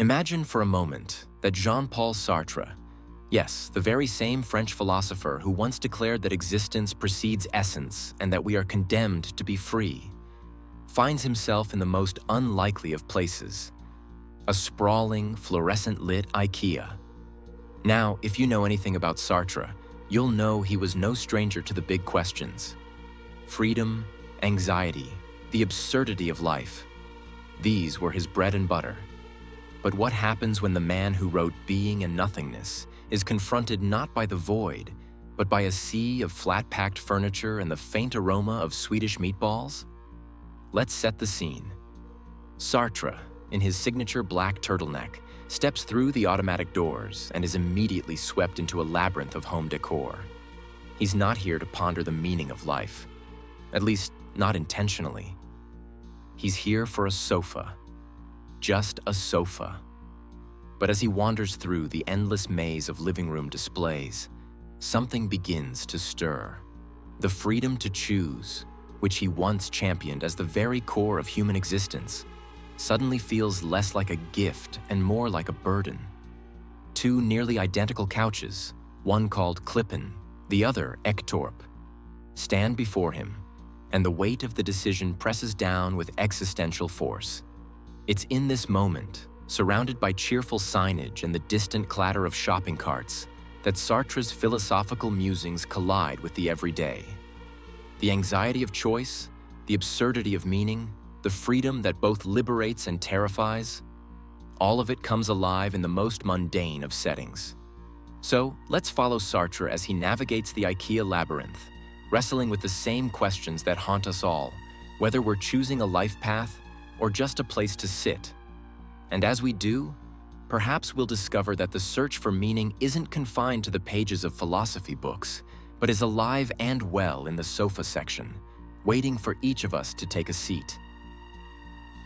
Imagine for a moment that Jean-Paul Sartre, yes, the very same French philosopher who once declared that existence precedes essence and that we are condemned to be free, finds himself in the most unlikely of places, a sprawling, fluorescent-lit IKEA. Now, if you know anything about Sartre, you'll know he was no stranger to the big questions. Freedom, anxiety, the absurdity of life. These were his bread and butter. But what happens when the man who wrote Being and Nothingness is confronted not by the void, but by a sea of flat-packed furniture and the faint aroma of Swedish meatballs? Let's set the scene. Sartre, in his signature black turtleneck, steps through the automatic doors and is immediately swept into a labyrinth of home decor. He's not here to ponder the meaning of life, at least not intentionally. He's here for a sofa, just a sofa. But as he wanders through the endless maze of living room displays, something begins to stir. The freedom to choose, which he once championed as the very core of human existence, suddenly feels less like a gift and more like a burden. Two nearly identical couches, one called Klippen, the other Ektorp, stand before him, and the weight of the decision presses down with existential force. It's in this moment, surrounded by cheerful signage and the distant clatter of shopping carts, that Sartre's philosophical musings collide with the everyday. The anxiety of choice, the absurdity of meaning, the freedom that both liberates and terrifies, all of it comes alive in the most mundane of settings. So, let's follow Sartre as he navigates the IKEA labyrinth, wrestling with the same questions that haunt us all, whether we're choosing a life path or just a place to sit. And as we do, perhaps we'll discover that the search for meaning isn't confined to the pages of philosophy books, but is alive and well in the sofa section, waiting for each of us to take a seat.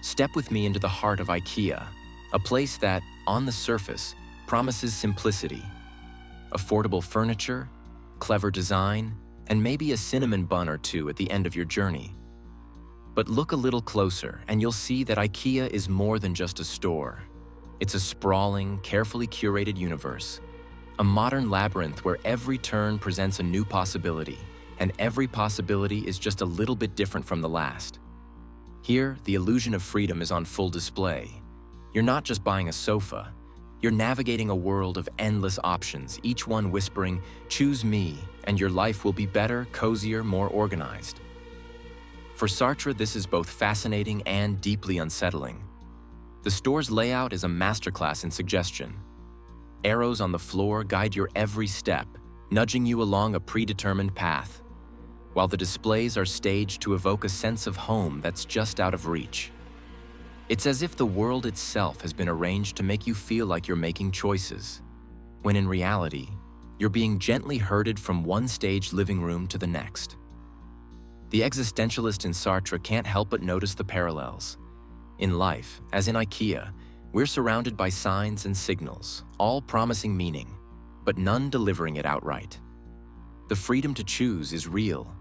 Step with me into the heart of IKEA, a place that, on the surface, promises simplicity. Affordable furniture, clever design, and maybe a cinnamon bun or two at the end of your journey. But look a little closer and you'll see that IKEA is more than just a store. It's a sprawling, carefully curated universe, a modern labyrinth where every turn presents a new possibility, and every possibility is just a little bit different from the last. Here, the illusion of freedom is on full display. You're not just buying a sofa, you're navigating a world of endless options, each one whispering, "Choose me, and your life will be better, cozier, more organized." For Sartre, this is both fascinating and deeply unsettling. The store's layout is a masterclass in suggestion. Arrows on the floor guide your every step, nudging you along a predetermined path, while the displays are staged to evoke a sense of home that's just out of reach. It's as if the world itself has been arranged to make you feel like you're making choices, when in reality, you're being gently herded from one staged living room to the next. The existentialist in Sartre can't help but notice the parallels. In life, as in IKEA, we're surrounded by signs and signals, all promising meaning, but none delivering it outright. The freedom to choose is real,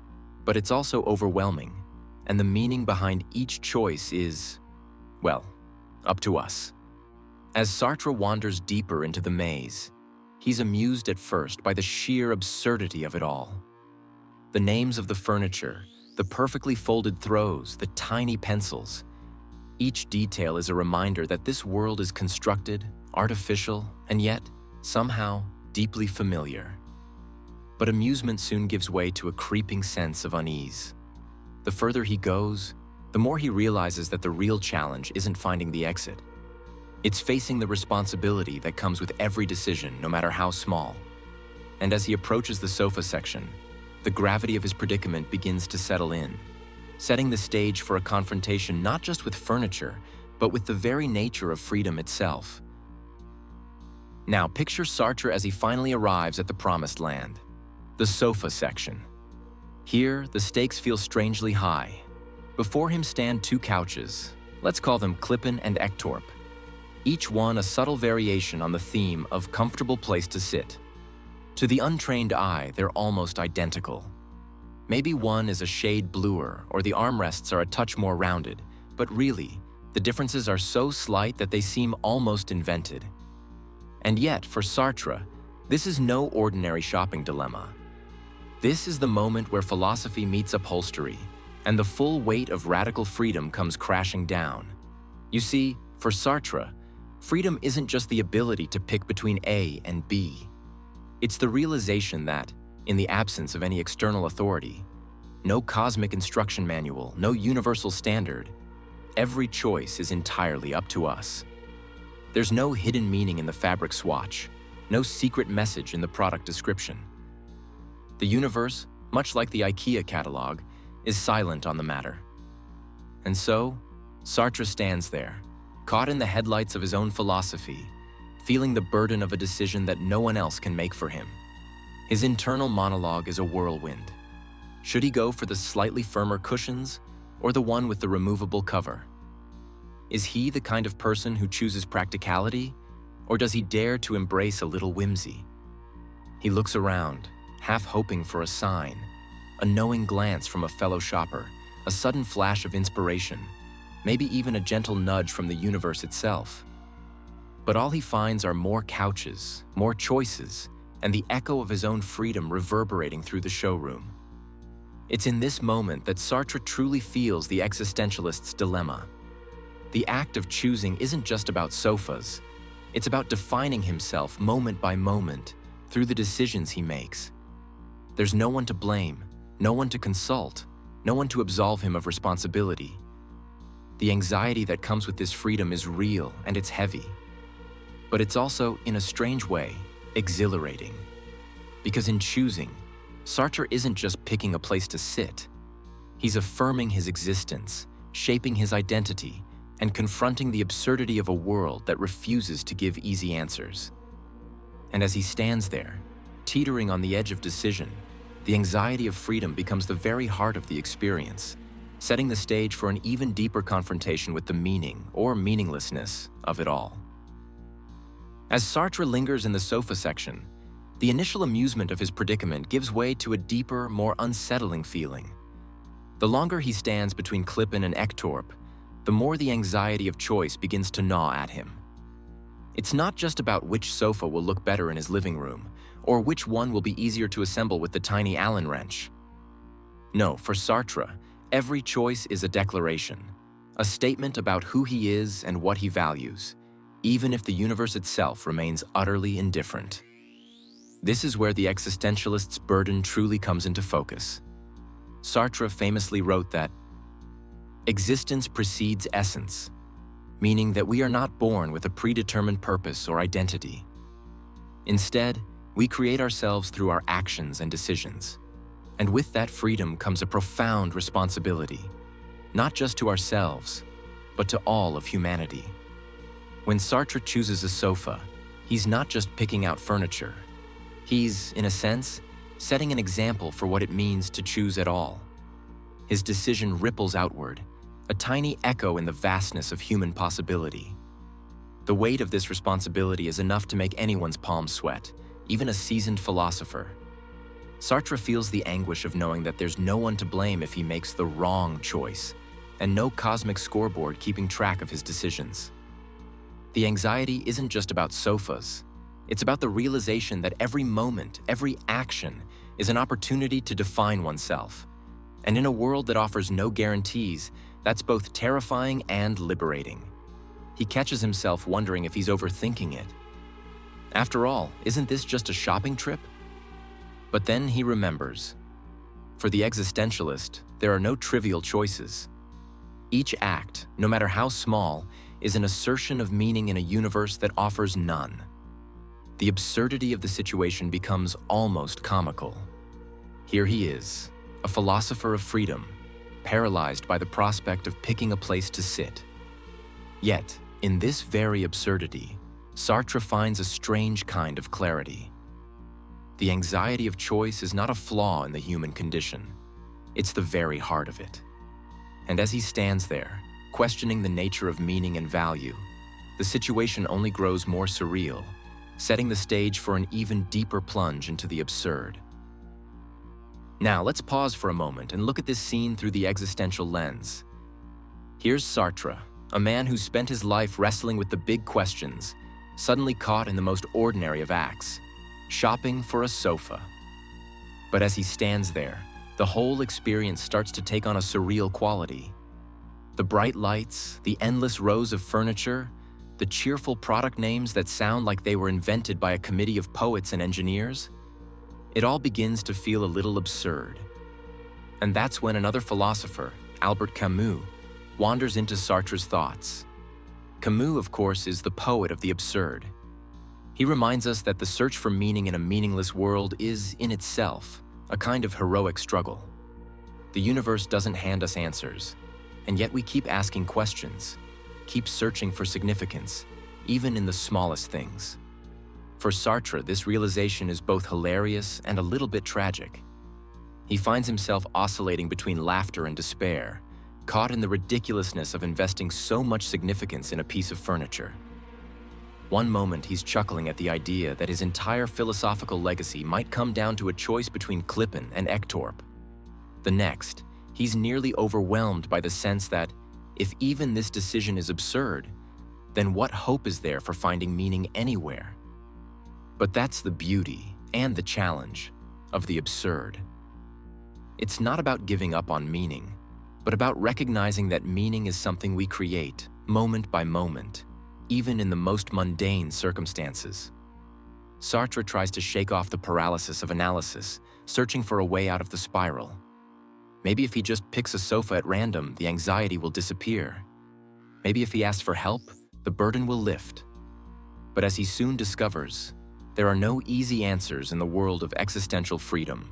but it's also overwhelming, and the meaning behind each choice is, well, up to us. As Sartre wanders deeper into the maze, he's amused at first by the sheer absurdity of it all. The names of the furniture, the perfectly folded throws, the tiny pencils. Each detail is a reminder that this world is constructed, artificial, and yet, somehow, deeply familiar. But amusement soon gives way to a creeping sense of unease. The further he goes, the more he realizes that the real challenge isn't finding the exit. It's facing the responsibility that comes with every decision, no matter how small. And as he approaches the sofa section, the gravity of his predicament begins to settle in, setting the stage for a confrontation not just with furniture, but with the very nature of freedom itself. Now picture Sartre as he finally arrives at the promised land, the sofa section. Here, the stakes feel strangely high. Before him stand two couches, let's call them Klippen and Ektorp, each one a subtle variation on the theme of comfortable place to sit. To the untrained eye, they're almost identical. Maybe one is a shade bluer or the armrests are a touch more rounded, but really, The differences are so slight that they seem almost invented. And yet, for Sartre, this is no ordinary shopping dilemma. This is the moment where philosophy meets upholstery, and the full weight of radical freedom comes crashing down. You see, for Sartre, freedom isn't just the ability to pick between A and B. It's the realization that, in the absence of any external authority, no cosmic instruction manual, no universal standard, every choice is entirely up to us. There's no hidden meaning in the fabric swatch, no secret message in the product description. The universe, much like the IKEA catalog, is silent on the matter. And so, Sartre stands there, caught in the headlights of his own philosophy, feeling the burden of a decision that no one else can make for him. His internal monologue is a whirlwind. Should he go for the slightly firmer cushions or the one with the removable cover? Is he the kind of person who chooses practicality, or does he dare to embrace a little whimsy? He looks around, half hoping for a sign, a knowing glance from a fellow shopper, a sudden flash of inspiration, maybe even a gentle nudge from the universe itself. But all he finds are more couches, more choices, and the echo of his own freedom reverberating through the showroom. It's in this moment that Sartre truly feels the existentialist's dilemma. The act of choosing isn't just about sofas. It's about defining himself moment by moment through the decisions he makes. There's no one to blame, no one to consult, no one to absolve him of responsibility. The anxiety that comes with this freedom is real and it's heavy. But it's also, in a strange way, exhilarating. Because in choosing, Sartre isn't just picking a place to sit. He's affirming his existence, shaping his identity, and confronting the absurdity of a world that refuses to give easy answers. And as he stands there, teetering on the edge of decision, the anxiety of freedom becomes the very heart of the experience, setting the stage for an even deeper confrontation with the meaning or meaninglessness of it all. As Sartre lingers in the sofa section, the initial amusement of his predicament gives way to a deeper, more unsettling feeling. The longer he stands between Klippen and Ektorp, the more the anxiety of choice begins to gnaw at him. It's not just about which sofa will look better in his living room, or which one will be easier to assemble with the tiny Allen wrench. No, for Sartre, every choice is a declaration, a statement about who he is and what he values, even if the universe itself remains utterly indifferent. This is where the existentialist's burden truly comes into focus. Sartre famously wrote that, "Existence precedes essence," meaning that we are not born with a predetermined purpose or identity. Instead, we create ourselves through our actions and decisions. And with that freedom comes a profound responsibility, not just to ourselves, but to all of humanity. When Sartre chooses a sofa, he's not just picking out furniture. He's, in a sense, setting an example for what it means to choose at all. His decision ripples outward, a tiny echo in the vastness of human possibility. The weight of this responsibility is enough to make anyone's palms sweat, even a seasoned philosopher. Sartre feels the anguish of knowing that there's no one to blame if he makes the wrong choice, and no cosmic scoreboard keeping track of his decisions. The anxiety isn't just about sofas. It's about the realization that every moment, every action, is an opportunity to define oneself. And in a world that offers no guarantees, that's both terrifying and liberating. He catches himself wondering if he's overthinking it. After all, isn't this just a shopping trip? But then he remembers. For the existentialist, there are no trivial choices. Each act, no matter how small, is an assertion of meaning in a universe that offers none. The absurdity of the situation becomes almost comical. Here he is, a philosopher of freedom, paralyzed by the prospect of picking a place to sit. Yet, in this very absurdity, Sartre finds a strange kind of clarity. The anxiety of choice is not a flaw in the human condition. It's the very heart of it. And as he stands there, questioning the nature of meaning and value, the situation only grows more surreal, setting the stage for an even deeper plunge into the absurd. Now, let's pause for a moment and look at this scene through the existential lens. Here's Sartre, a man who spent his life wrestling with the big questions, suddenly caught in the most ordinary of acts, shopping for a sofa. But as he stands there, the whole experience starts to take on a surreal quality. The bright lights, the endless rows of furniture, the cheerful product names that sound like they were invented by a committee of poets and engineers, it all begins to feel a little absurd. And that's when another philosopher, Albert Camus, wanders into Sartre's thoughts. Camus, of course, is the poet of the absurd. He reminds us that the search for meaning in a meaningless world is, in itself, a kind of heroic struggle. The universe doesn't hand us answers, and yet we keep asking questions, keep searching for significance, even in the smallest things. For Sartre, this realization is both hilarious and a little bit tragic. He finds himself oscillating between laughter and despair, caught in the ridiculousness of investing so much significance in a piece of furniture. One moment he's chuckling at the idea that his entire philosophical legacy might come down to a choice between Klippen and Ektorp. The next, he's nearly overwhelmed by the sense that, if even this decision is absurd, then what hope is there for finding meaning anywhere? But that's the beauty and the challenge of the absurd. It's not about giving up on meaning, but about recognizing that meaning is something we create, moment by moment, even in the most mundane circumstances. Sartre tries to shake off the paralysis of analysis, searching for a way out of the spiral. Maybe if he just picks a sofa at random, the anxiety will disappear. Maybe if he asks for help, the burden will lift. But as he soon discovers, there are no easy answers in the world of existential freedom.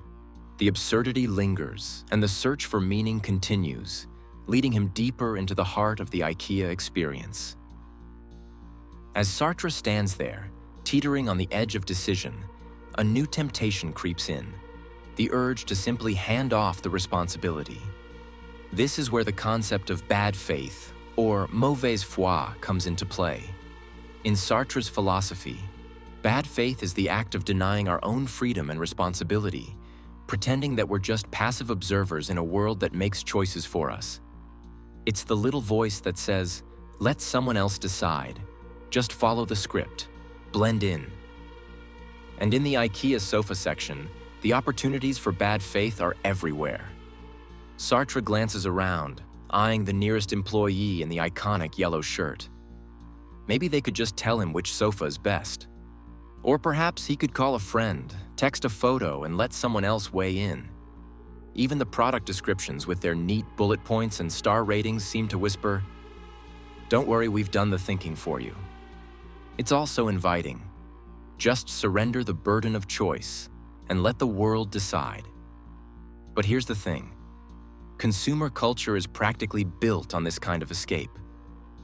The absurdity lingers, and the search for meaning continues, leading him deeper into the heart of the IKEA experience. As Sartre stands there, teetering on the edge of decision, a new temptation creeps in, the urge to simply hand off the responsibility. This is where the concept of bad faith, or mauvaise foi, comes into play. In Sartre's philosophy, bad faith is the act of denying our own freedom and responsibility, pretending that we're just passive observers in a world that makes choices for us. It's the little voice that says, let someone else decide, just follow the script, blend in. And in the IKEA sofa section, the opportunities for bad faith are everywhere. Sartre glances around, eyeing the nearest employee in the iconic yellow shirt. Maybe they could just tell him which sofa is best. Or perhaps he could call a friend, text a photo, and let someone else weigh in. Even the product descriptions with their neat bullet points and star ratings seem to whisper, "Don't worry, we've done the thinking for you." It's all so inviting. Just surrender the burden of choice and let the world decide. But here's the thing. Consumer culture is practically built on this kind of escape.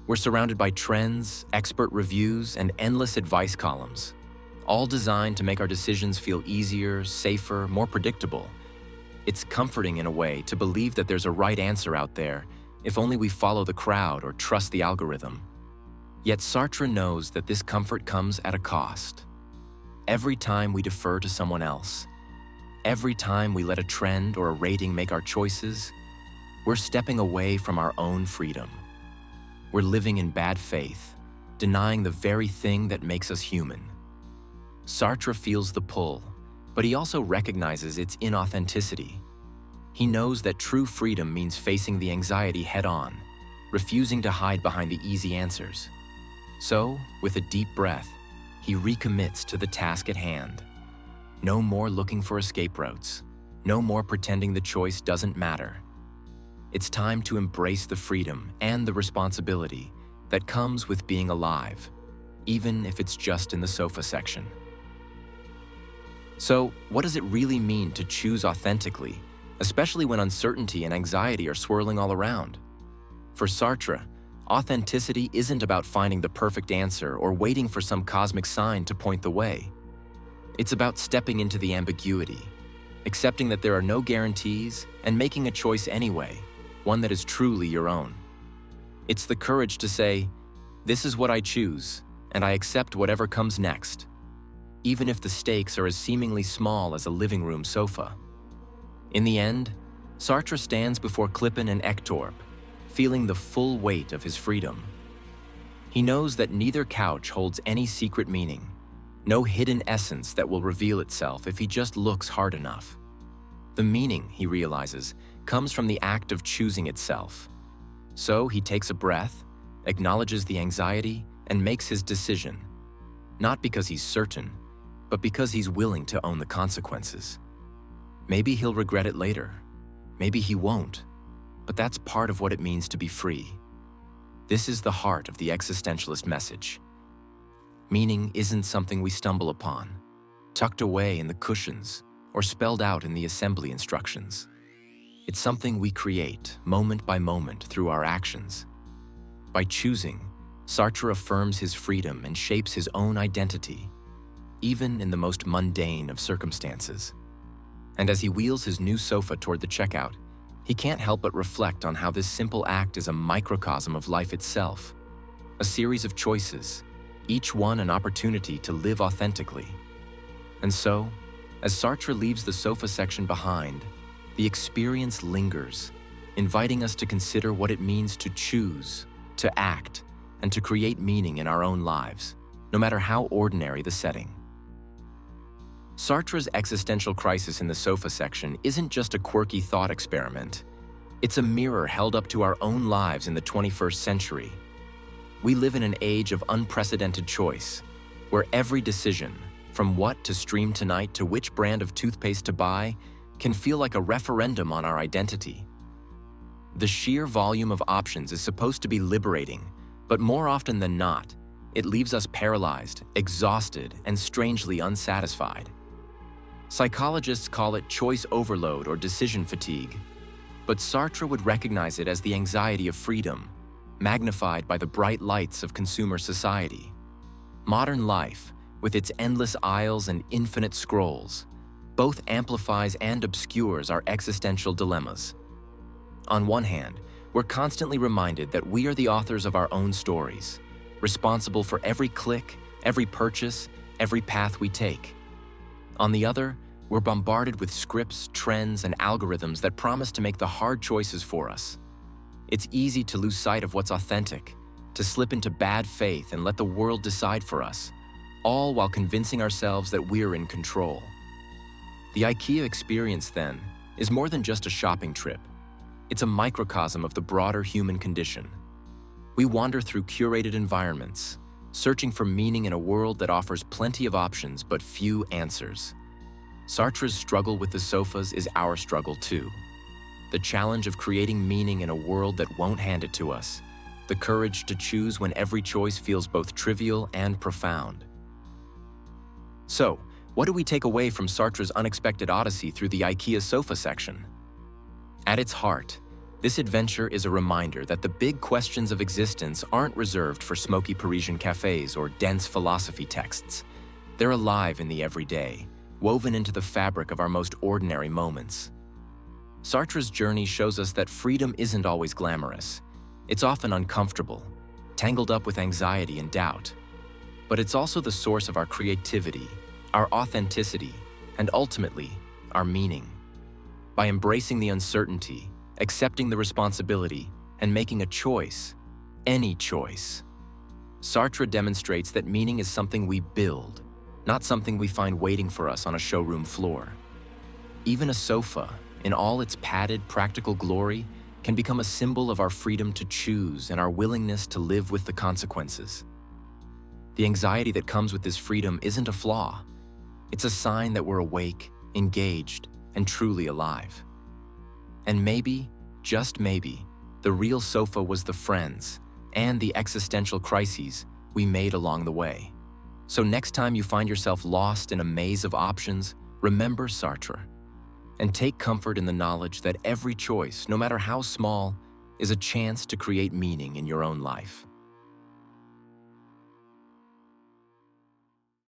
We're surrounded by trends, expert reviews, and endless advice columns, all designed to make our decisions feel easier, safer, more predictable. It's comforting in a way to believe that there's a right answer out there if only we follow the crowd or trust the algorithm. Yet Sartre knows that this comfort comes at a cost. Every time we defer to someone else, every time we let a trend or a rating make our choices, we're stepping away from our own freedom. We're living in bad faith, denying the very thing that makes us human. Sartre feels the pull, but he also recognizes its inauthenticity. He knows that true freedom means facing the anxiety head-on, refusing to hide behind the easy answers. So, with a deep breath, he recommits to the task at hand. No more looking for escape routes. No more pretending the choice doesn't matter. It's time to embrace the freedom and the responsibility that comes with being alive, even if it's just in the sofa section. So, what does it really mean to choose authentically, especially when uncertainty and anxiety are swirling all around? For Sartre, authenticity isn't about finding the perfect answer or waiting for some cosmic sign to point the way. It's about stepping into the ambiguity, accepting that there are no guarantees, and making a choice anyway, one that is truly your own. It's the courage to say, "This is what I choose, and I accept whatever comes next," even if the stakes are as seemingly small as a living room sofa. In the end, Sartre stands before Klippen and Ektorp, feeling the full weight of his freedom. He knows that neither couch holds any secret meaning, no hidden essence that will reveal itself if he just looks hard enough. The meaning, he realizes, comes from the act of choosing itself. So he takes a breath, acknowledges the anxiety, and makes his decision. Not because he's certain, but because he's willing to own the consequences. Maybe he'll regret it later. Maybe he won't. But that's part of what it means to be free. This is the heart of the existentialist message. Meaning isn't something we stumble upon, tucked away in the cushions, or spelled out in the assembly instructions. It's something we create, moment by moment, through our actions. By choosing, Sartre affirms his freedom and shapes his own identity, even in the most mundane of circumstances. And as he wheels his new sofa toward the checkout, he can't help but reflect on how this simple act is a microcosm of life itself, a series of choices, each one an opportunity to live authentically. And so, as Sartre leaves the sofa section behind, the experience lingers, inviting us to consider what it means to choose, to act, and to create meaning in our own lives, no matter how ordinary the setting. Sartre's existential crisis in the sofa section isn't just a quirky thought experiment. It's a mirror held up to our own lives in the 21st century. We live in an age of unprecedented choice, where every decision, from what to stream tonight to which brand of toothpaste to buy, can feel like a referendum on our identity. The sheer volume of options is supposed to be liberating, but more often than not, it leaves us paralyzed, exhausted, and strangely unsatisfied. Psychologists call it choice overload or decision fatigue, but Sartre would recognize it as the anxiety of freedom, magnified by the bright lights of consumer society. Modern life, with its endless aisles and infinite scrolls, both amplifies and obscures our existential dilemmas. On one hand, we're constantly reminded that we are the authors of our own stories, responsible for every click, every purchase, every path we take. On the other, we're bombarded with scripts, trends, and algorithms that promise to make the hard choices for us. It's easy to lose sight of what's authentic, to slip into bad faith and let the world decide for us, all while convincing ourselves that we're in control. The IKEA experience, then, is more than just a shopping trip. It's a microcosm of the broader human condition. We wander through curated environments, searching for meaning in a world that offers plenty of options but few answers. Sartre's struggle with the sofas is our struggle too. The challenge of creating meaning in a world that won't hand it to us. The courage to choose when every choice feels both trivial and profound. So, what do we take away from Sartre's unexpected odyssey through the IKEA sofa section? At its heart, this adventure is a reminder that the big questions of existence aren't reserved for smoky Parisian cafes or dense philosophy texts. They're alive in the everyday, woven into the fabric of our most ordinary moments. Sartre's journey shows us that freedom isn't always glamorous. It's often uncomfortable, tangled up with anxiety and doubt. But it's also the source of our creativity, our authenticity, and ultimately, our meaning. By embracing the uncertainty, accepting the responsibility, and making a choice, any choice, Sartre demonstrates that meaning is something we build, not something we find waiting for us on a showroom floor. Even a sofa, in all its padded, practical glory, can become a symbol of our freedom to choose and our willingness to live with the consequences. The anxiety that comes with this freedom isn't a flaw. It's a sign that we're awake, engaged, and truly alive. And maybe, just maybe, the real sofa was the friends and the existential crises we made along the way. So next time you find yourself lost in a maze of options, remember Sartre, and take comfort in the knowledge that every choice, no matter how small, is a chance to create meaning in your own life.